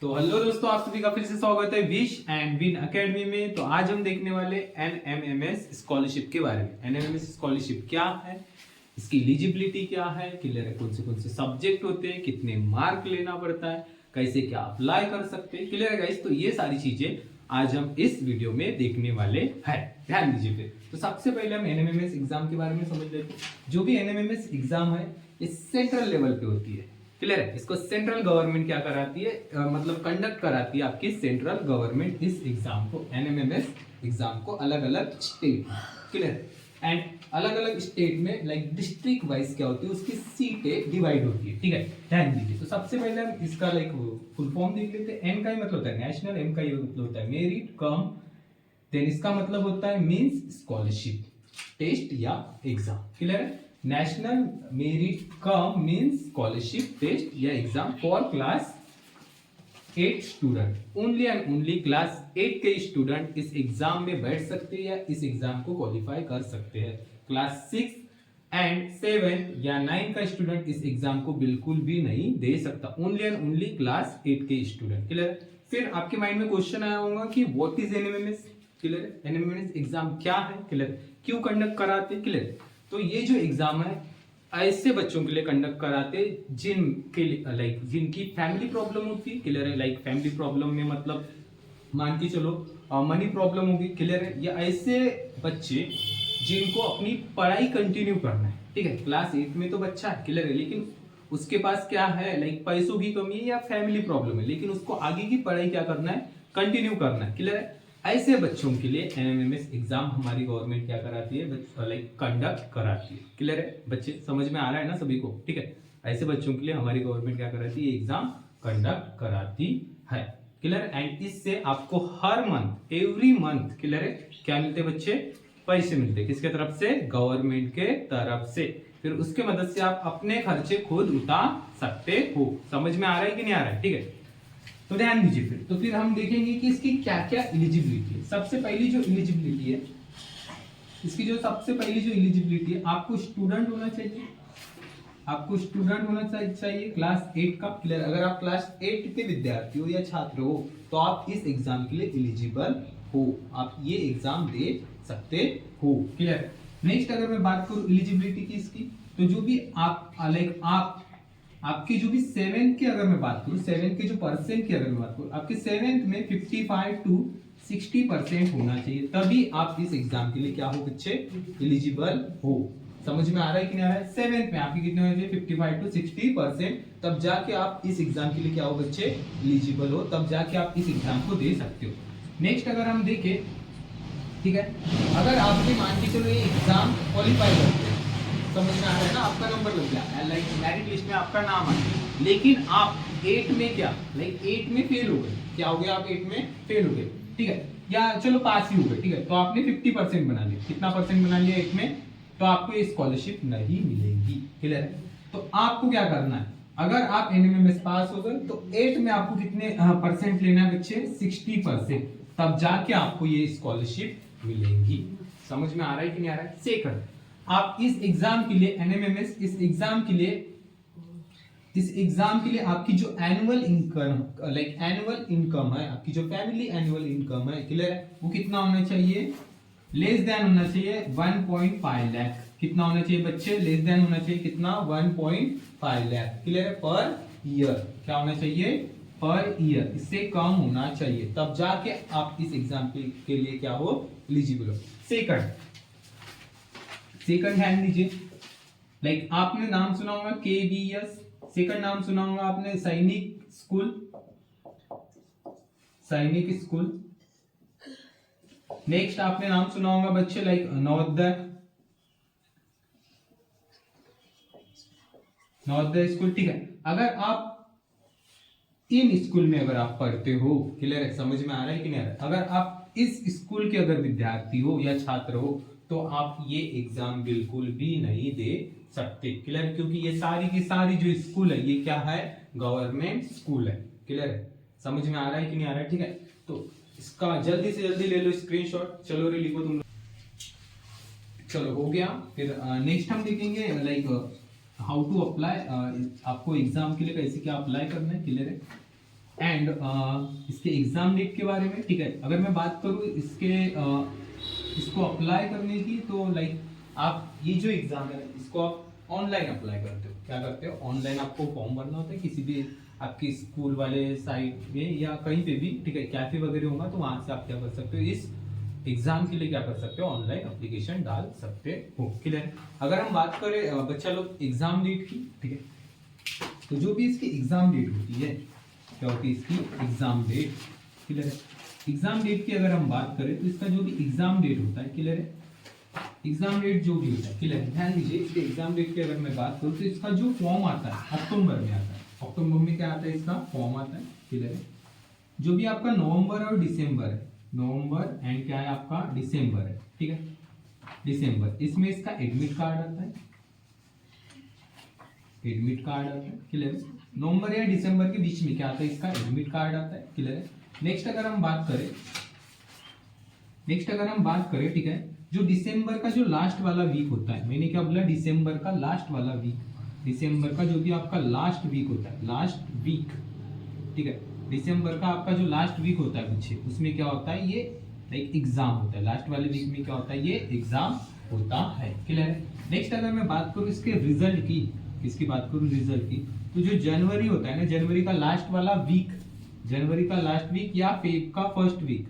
तो हेलो दोस्तों, आप सभी का फिर से स्वागत है विश एंड विन एकेडमी में। तो आज हम देखने वाले एनएमएमएस स्कॉलरशिप के बारे में। एनएमएमएस स्कॉलरशिप क्या है, इसकी एलिजिबिलिटी क्या है, क्लियर है, कौन से सब्जेक्ट होते हैं, कितने मार्क लेना पड़ता है, कैसे क्या अप्लाई कर सकते हैं, क्लियर है गाइस। तो ये सारी चीजें आज हम इस वीडियो में देखने वाले हैं। ध्यान दीजिए फिर। तो सबसे पहले हम एनएमएमएस एग्जाम के बारे में समझ लेते हैं। जो भी एनएमएमएस एग्जाम है ये सेंट्रल लेवल पे होती है, क्लियर है। इसको सेंट्रल गवर्नमेंट क्या कराती है, मतलब कंडक्ट कराती है आपकी सेंट्रल गवर्नमेंट इस एग्जाम को, एनएमएमएस एग्जाम को अलग अलग स्टेट में, क्लियर। एंड अलग अलग स्टेट में लाइक डिस्ट्रिक्ट वाइज क्या होती है, उसकी सीटें डिवाइड होती है, ठीक है। ध्यान दीजिए। तो सबसे पहले हम इसका लाइक फुल फॉर्म देख लेते हैं। एन का ही मतलब होता है नेशनल, एम का ही मतलब होता है मेरिट कम, देन इसका मतलब होता है मींस स्कॉलरशिप, टेस्ट या एग्जाम, क्लियर है। नेशनल मेरिट कम मींस स्कॉलरशिप, टेस्ट या exam for class 8 student. Only and only class 8 के स्टूडेंट इस एग्जाम में बैठ सकते हैं या इस एग्जाम को क्वालिफाई कर सकते हैं। क्लास 6 एंड 7 या 9 का स्टूडेंट इस एग्जाम को बिल्कुल भी नहीं दे सकता। ओनली एंड ओनली क्लास 8 के स्टूडेंट, क्लियर। फिर आपके माइंड में क्वेश्चन आया होगा कि what is NMIMS, clear. NMIMS exam क्या है, क्लियर, क्यों कंडक्ट कराते, क्लियर। तो ये जो एग्जाम है ऐसे बच्चों के लिए कंडक्ट कराते जिनके लाइक जिनकी फैमिली प्रॉब्लम होती है, क्लियर है। लाइक फैमिली प्रॉब्लम में मतलब मान के चलो मनी प्रॉब्लम होगी, क्लियर है। या ऐसे बच्चे जिनको अपनी पढ़ाई कंटिन्यू करना है, ठीक है। क्लास 8 में तो बच्चा है, क्लियर है, लेकिन उसके पास क्या है, लाइक पैसों की कमी है या फैमिली प्रॉब्लम है, लेकिन उसको आगे की पढ़ाई क्या करना है, कंटिन्यू करना है, क्लियर है। ऐसे बच्चों के लिए एनएमएमएस एग्जाम हमारी गवर्नमेंट क्या कराती है, लाइक कंडक्ट कराती है, क्लियर है। बच्चे समझ में आ रहा है ना सभी को, ठीक है। ऐसे बच्चों के लिए हमारी गवर्नमेंट क्या कराती है, एग्जाम कंडक्ट कराती है, क्लियर। एंड इससे आपको हर मंथ, एवरी मंथ, क्लियर है, क्या मिलते हैं बच्चे, पैसे मिलते हैं। किसके तरफ से, गवर्नमेंट के तरफ से। फिर उसके मदद से आप अपने खर्चे खुद उतार सकते हो। समझ में आ रहा है कि नहीं आ रहा है, ठीक है। तो ध्यान दीजिए फिर। तो फिर हम देखेंगे कि इसकी क्या क्या एलिजिबिलिटी है। सबसे पहली जो एलिजिबिलिटी है, इसकी जो सबसे पहली जो एलिजिबिलिटी है, आपको स्टूडेंट होना चाहिए, आपको स्टूडेंट होना चाहिए क्लास 8 का, क्लियर। अगर आप क्लास 8 के विद्यार्थी हो या छात्र हो तो आप इस एग्जाम के लिए एलिजिबल हो, आप ये एग्जाम दे सकते हो, क्लियर। नेक्स्ट अगर मैं बात करूं एलिजिबिलिटी की इसकी, तो जो भी आप लाइक आपके जो भी 7th की अगर मैं बात करूं, 7th के जो परसेंट की अगर मैं बात करूं, आपके 7th में 55 to 60% होना चाहिए, तभी आप इस एग्जाम के लिए क्या हो बच्चे, एलिजिबल हो। समझ में आ रहा है कि नहीं आ रहा है। 7th में आपके कितने होने चाहिए, 55 to 60%, तब जाके आप इस एग्जाम के लिए क्या हो बच्चे, एलिजिबल हो, तब जाके आप इस एग्जाम को दे सकते हो। नेक्स्ट अगर हम देखें, ठीक है, अगर आपके मान के चलो ये एग्जाम क्वालिफाई करते हैं, समझ में आ रहा है ना, आपका नंबर लग गया, लाइक मेरिट लिस्ट में आपका नाम आ गया, लेकिन आप 8 में क्या, लाइक 8 में फेल हो गए, क्या हो गया, आप 8 में फेल हो गए, ठीक है, या चलो पास ही हो गए, ठीक है, तो आपने 50% बना लिया, कितना परसेंट बना लिया 8 में, तो आपको ये स्कॉलरशिप नहीं मिलेगी, क्लियर है। तो आपको क्या करना है, अगर आप एनएमएमएस पास हो गए तो 8 में आपको कितने परसेंट लेना है बच्चे, 60%, तब जाके आपको ये स्कॉलरशिप मिलेगी। समझ में आ रहा है कि नहीं आ रहा है। सेकंड, आप इस एग्जाम के लिए एनएमएमएस, इस एग्जाम के लिए आपकी जो annual income, like annual income है, आपकी जो फैमिली एनुअल इनकम है, क्लियर है, वो कितना होना चाहिए, लेस देन होना चाहिए 1.5 लाख। कितना होना चाहिए बच्चे, लेस देन होना चाहिए कितना, 1.5 लाख, क्लियर है, पर ईयर। क्या होना चाहिए, पर ईयर, इससे कम होना चाहिए, तब जाके आप इस एग्जाम के लिए क्या हो, एलिजिबल हो। सेकंड ध्यान दीजिए, लाइक आपने नाम सुना होगा केबीएस, सेकंड नाम सुना होगा आपने सैनिक स्कूल। नेक्स्ट आपने नाम सुना होगा बच्चे लाइक नवोदय स्कूल, ठीक है। अगर आप इन स्कूल में अगर आप पढ़ते हो, क्लियर है, समझ में आ रहा है कि नहीं आ रहा है, अगर आप इस स्कूल के अगर विद्यार्थी हो या छात्र हो तो आप ये एग्जाम बिल्कुल भी नहीं दे सकते, क्लियर, क्योंकि ये सारी की सारी जो स्कूल है ये क्या है, गवर्नमेंट स्कूल है, क्लियर है। समझ में आ रहा है कि नहीं आ रहा है, ठीक है। तो इसका जल्दी से जल्दी ले लो स्क्रीनशॉट, चलो रे लिखो तुम लोग। चलो हो गया। फिर नेक्स्ट हम देखेंगे लाइक हाउ टू अप्लाई, आपको एग्जाम के लिए कैसे क्या अप्लाई करना है, क्लियर है। एंड इसके एग्जाम डेट के बारे में, ठीक है। अगर मैं बात करूँ इसको अप्लाई करने की, तो लाइक आप ये जो एग्जाम है इसको आप ऑनलाइन अप्लाई करते हो। क्या करते हो? ऑनलाइन आपको फॉर्म भरना होता है किसी भी आपकी स्कूल वाले साइट में या कहीं पे भी, ठीक है। कैफे वगैरह होगा तो वहां से आप क्या कर सकते हो, इस एग्जाम के लिए क्या कर सकते हो, ऑनलाइन एप्लीकेशन डाल सकते हो। क्लियर? अगर हम बात करें बच्चा लोग एग्जाम डेट की, ठीक है, तो जो भी इसकी एग्जाम डेट होती है, क्या होती है इसकी एग्जाम डेट। क्लियर है? एग्जाम डेट की अगर हम बात करें तो इसका जो भी एग्जाम डेट होता है, क्लियर है, एग्जाम डेट जो भी होता है, क्लियर है, ध्यान दीजिए। इसके एग्जाम डेट की अगर मैं बात करूं तो इसका जो फॉर्म आता है अक्टूबर में आता है। अक्टूबर में क्या आता है, इसका फॉर्म आता है। क्लियर है? जो भी आपका नवंबर और दिसंबर है, नवंबर एंड क्या है आपका दिसंबर है, ठीक है, दिसंबर, इसमें इसका एडमिट कार्ड आता है, एडमिट कार्ड आता है। क्लियर है? नवंबर या दिसंबर के बीच में क्या आता है, इसका एडमिट कार्ड आता है। क्लियर है? नेक्स्ट अगर हम बात करें, ठीक है, जो दिसंबर का जो लास्ट वाला वीक होता है, मैंने क्या बोला, दिसंबर का लास्ट वाला वीक, दिसंबर का जो भी आपका लास्ट वीक होता है, लास्ट वीक, ठीक है, दिसंबर का आपका जो लास्ट वीक होता है बच्चे, उसमें क्या होता है, ये लाइक एग्जाम होता है। लास्ट वाले वीक में क्या होता है, ये एग्जाम होता है। क्लियर है? नेक्स्ट अगर मैं बात करूँ इसके रिजल्ट की, किसकी बात करूँ, रिजल्ट की, तो जो जनवरी होता है ना, जनवरी का लास्ट वाला वीक, जनवरी का लास्ट वीक या फेब का फर्स्ट वीक,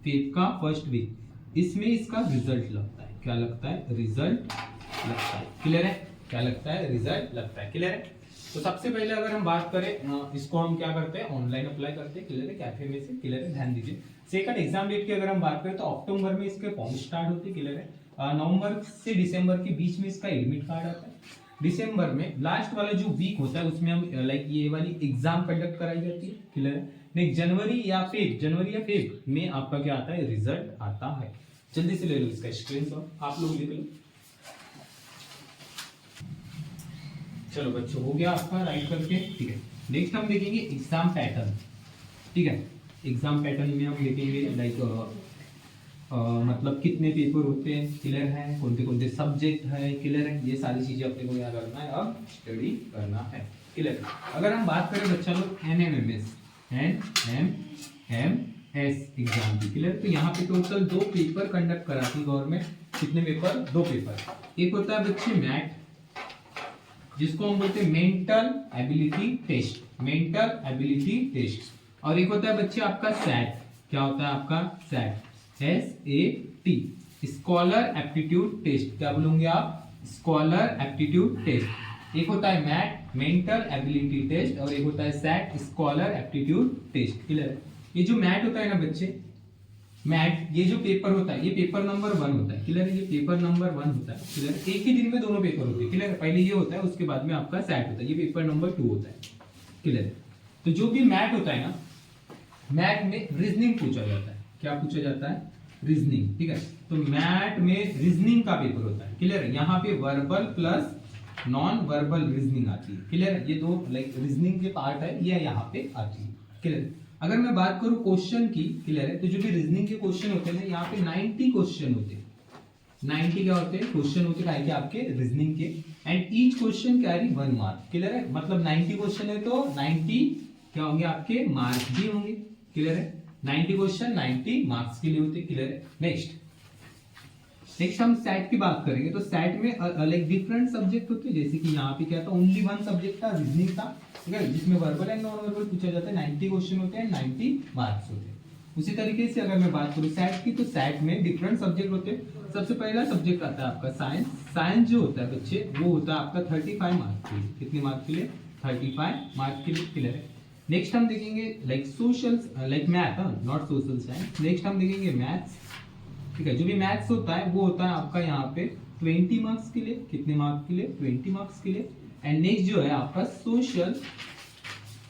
फेब का फर्स्ट वीक, इसमें इसका रिजल्ट लगता है। क्या लगता है, रिजल्ट लगता है। क्लियर है? क्या लगता है, रिजल्ट लगता है। क्लियर है? तो सबसे पहले अगर हम बात करें इसको हम क्या करते हैं, ऑनलाइन अप्लाई करते हैं। क्लियर है? कैफे में से। क्लियर है? ध्यान दीजिए। सेकंड एग्जाम डेट की अगर हम बात करें तो अक्टूबर में इसके फॉर्म स्टार्ट होते हैं। क्लियर है? नवंबर से दिसंबर के बीच में इसका एडमिट कार्ड आता है। दिसंबर में लास्ट वाला जो वीक होता है उसमें हम लाइक ये वाली एग्जाम कंडक्ट कराई जाती है। क्लियर है? नेक्स्ट जनवरी या फेब में आपका क्या आता है, रिजल्ट आता है। जल्दी से ले लो इसका स्क्रीनशॉट, आप लोग लिख लो। चलो बच्चों, हो गया आपका राइट करके, ठीक है। नेक्स्ट हम देखेंगे एग्जाम पैटर्न, ठीक है। एग्जाम पैटर्न में हम देखेंगे लाइक मतलब कितने पेपर होते हैं, क्लियर है, कौन से सब्जेक्ट है, क्लियर है, ये सारी चीजें अपने को याद करना है, अब स्टडी करना है। क्लियर? अगर हम बात करें बच्चा लोग NMMS एग्जाम की, क्लियर, तो यहाँ पे टोटल 2 पेपर कंडक्ट कराती है गवर्नमेंट। कितने पेपर, 2 पेपर। एक होता है बच्चे मैट, जिसको हम बोलते हैं mental ability test, mental ability test, और एक होता है बच्चे आपका सैट। क्या होता है आपका SAT, SAT, scholar aptitude test. क्या बोलोगे आप, स्कॉलर एप्टीट्यूड टेस्ट। एक होता है मैट, मेंटल एबिलिटी टेस्ट, और एक होता है SAT, scholar aptitude test. Clear? ये जो मैट होता है ना बच्चे, मैट, ये जो पेपर होता है, ये पेपर नंबर 1 होता है। क्लियर है? ये पेपर नंबर 1 होता है। क्लियर? एक ही दिन में दोनों पेपर होते हैं। क्लियर? पहले ये होता है, उसके बाद में आपका सैट होता है, ये पेपर नंबर 2 होता है। क्लियर? तो जो भी मैट होता है ना, मैट में रीजनिंग पूछा जाता है। क्या पूछा जाता है, रीजनिंग। ठीक है? तो मैट में रीजनिंग का पेपर होता है। क्लियर है? यहाँ पे verbal plus non verbal reasoning आती है। क्लियर है? ये दो लाइक रीजनिंग के पार्ट है, ये यहाँ पे आती है। क्लियर? अगर मैं बात करूं क्वेश्चन की, क्लियर है, तो जो भी रीजनिंग के क्वेश्चन होते हैं ना, यहाँ पे 90 क्वेश्चन होते हैं। 90 क्या होते हैं, क्वेश्चन होते हैं कि आपके रीजनिंग के, and each question carry 1 mark. Clear है? मतलब 90 क्वेश्चन है तो 90 क्या होंगे आपके मार्क्स भी होंगे। क्लियर है? 90 क्वेश्चन 90 मार्क्स के लिए होते हैं। क्लियर है? नेक्स्ट हम सैट की बात करेंगे, तो सैट में लाइक डिफरेंट सब्जेक्ट होते हैं। जैसे कि यहाँ पे क्या था, ओनली 1 सब्जेक्ट था, रीजनिंग था, ठीक है, जिसमें वर्बल एंड नॉन वर्बल पूछा जाता है। 90 क्वेश्चन होते हैं, 90 मार्क्स होते हैं। उसी तरीके से अगर मैं बात करूँ सैट की, तो सैट में डिफरेंट सब्जेक्ट होते हैं। सबसे पहला सब्जेक्ट आता है आपका साइंस। साइंस जो होता है बच्चे, वो होता है आपका 35 मार्क्स के लिए। कितने मार्क्स के लिए, 35 मार्क्स के लिए। क्लियर है? नेक्स्ट हम देखेंगे like social, like math, not social science. Next हम देखेंगे मैथ्स। ठीक है? जो भी मैथ्स होता है वो होता है आपका यहाँ पे 20 मार्क्स के लिए। कितने मार्क्स के लिए, 20 मार्क्स के लिए। एंड नेक्स्ट जो है आपका सोशल,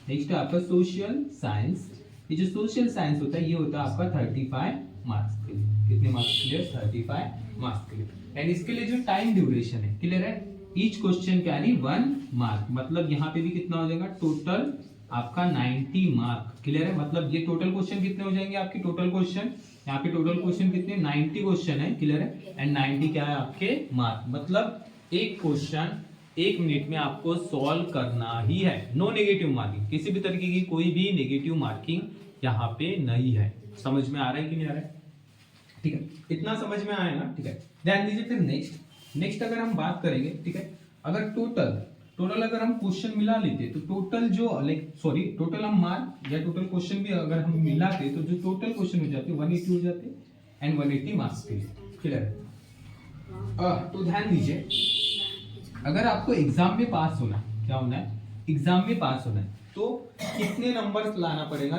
नेक्स्ट है आपका सोशल साइंस। ये जो सोशल साइंस होता है ये होता है आपका 35 मार्क्स के लिए। कितने मार्क्स के लिए, 35 मार्क्स के लिए। एंड इसके लिए जो टाइम ड्यूरेशन है, क्लियर है, ईच क्वेश्चन कैरी 1 मार्क। मतलब यहाँ पे भी कितना हो जाएगा, टोटल आपका 90 मार्क। क्लियर है? मतलब ये टोटल क्वेश्चन कितने हो जाएंगे आपके, टोटल क्वेश्चन यहाँ पे टोटल क्वेश्चन कितने, 90 क्वेश्चन है। क्लियर है? एंड 90 क्या है आपके मार्क। मतलब एक क्वेश्चन 1 मिनट में आपको सॉल्व करना ही है। नो नेगेटिव मार्किंग, किसी भी तरीके की कोई भी नेगेटिव मार्किंग यहाँ पे नहीं है। समझ में आ रहा है कि नहीं आ रहा है? ठीक है, इतना समझ में आया ना? ठीक है, ध्यान दीजिए। फिर नेक्स्ट अगर हम बात करेंगे, ठीक है, अगर टोटल अगर हम क्वेश्चन मिला लेते तो टोटल जो टोटल हम मार्क या टोटल क्वेश्चन भी अगर हम मिलाते तो जो टोटल क्वेश्चन हो जाते 180 हो जाते एंड 180 मार्क्स के लिए। क्लियर? तो ध्यान दीजिए, अगर आपको एग्जाम में पास होना है, क्या होना है? एग्जाम में पास होना है, तो कितने नंबर्स लाना पड़ेगा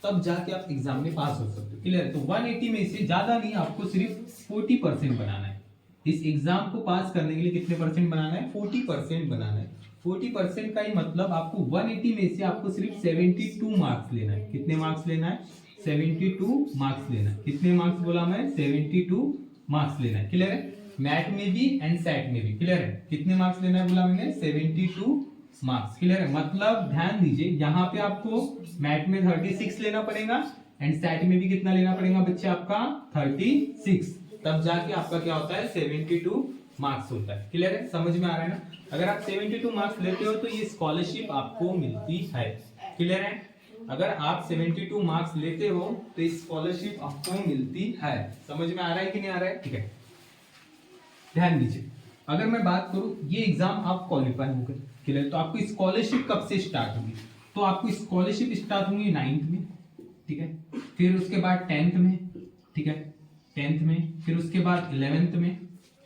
तब जाके आप एग्जाम में पास हो सकते हो। क्लियर? तो 180 में से ज्यादा नहीं, आपको सिर्फ 40% बनाना है। इस एग्जाम को पास करने के लिए कितने परसेंट बनाना है? 40% बनाना है। 40% का ही मतलब आपको 180 में से आपको सिर्फ 72 मार्क्स लेना है। कितने मार्क्स लेना है? 72 मार्क्स लेना है। कितने मार्क्स बोला मैं? 72 मार्क्स लेना है। क्लियर है? मैथ में भी एंड सेट में भी। क्लियर है? कितने मार्क्स लेना है बोला मैंने? 72 मार्क्स। क्लियर है? मतलब ध्यान दीजिए, यहाँ पे आपको मैथ में 36 लेना पड़ेगा एंड सेट में भी कितना लेना पड़ेगा बच्चे? आपका 36, तब जाके आपका क्या होता है? 72 मार्क्स होता है। क्लियर है? समझ में आ रहा है ना? अगर आप 72 मार्क्स लेते हो तो ये स्कॉलरशिप आपको मिलती है। क्लियर है? अगर आप 72 मार्क्स लेते हो तो ये स्कॉलरशिप आपको मिलती है। समझ में आ रहा है कि नहीं आ रहा है? ठीक है, ध्यान दीजिए, अगर मैं बात करूं ये एग्जाम आप क्वालिफाई होकर, क्लियर, तो आपको स्कॉलरशिप कब से स्टार्ट होगी? तो आपको स्कॉलरशिप स्टार्ट होंगी 9th में, ठीक है, फिर उसके बाद 10th में, ठीक है, 10th में, फिर उसके बाद 11th में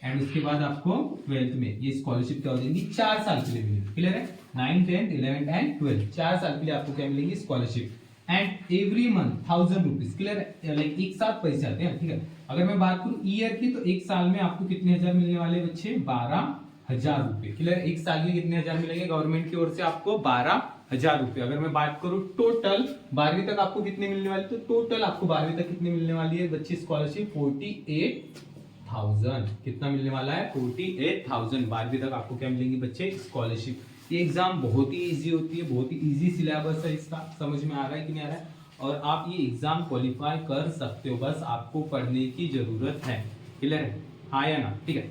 एंड उसके बाद आपको 12th में। ये स्कॉलरशिप क्या हो जाएगी? 4 साल के लिए मिलेगी। क्लियर है? 9, 10, 11 एंड 12, 4 साल के लिए आपको क्या मिलेगी? Scholarship and every month 1000 rupees. Clear है? लाइक एक साथ पैसे आते हैं। ठीक है, अगर मैं बात करूं ईयर की तो एक साल में आपको कितने हजार मिलने वाले बच्चे? 12,000 रुपए। क्लियर? एक साल में कितने हजार मिलेंगे गवर्नमेंट की ओर से? आपको 12,000 रुपए। अगर मैं बात करूं टोटल 12वीं तक आपको कितने मिलने वाले? तो टोटल आपको 12वीं तक कितने मिलने वाली है बच्चे? स्कॉलरशिप 48,000। कितना मिलने वाला है? 48,000। 12वीं तक आपको क्या मिलेंगी बच्चे? स्कॉलरशिप। ये एग्जाम बहुत ही इजी होती है, बहुत ही इजी सिलेबस है इसका। समझ में आ रहा है कि नहीं आ रहा है? और आप ये एग्जाम क्वालिफाई कर सकते हो, बस आपको पढ़ने की जरूरत है। क्लियर है? हाँ या ना? ठीक है,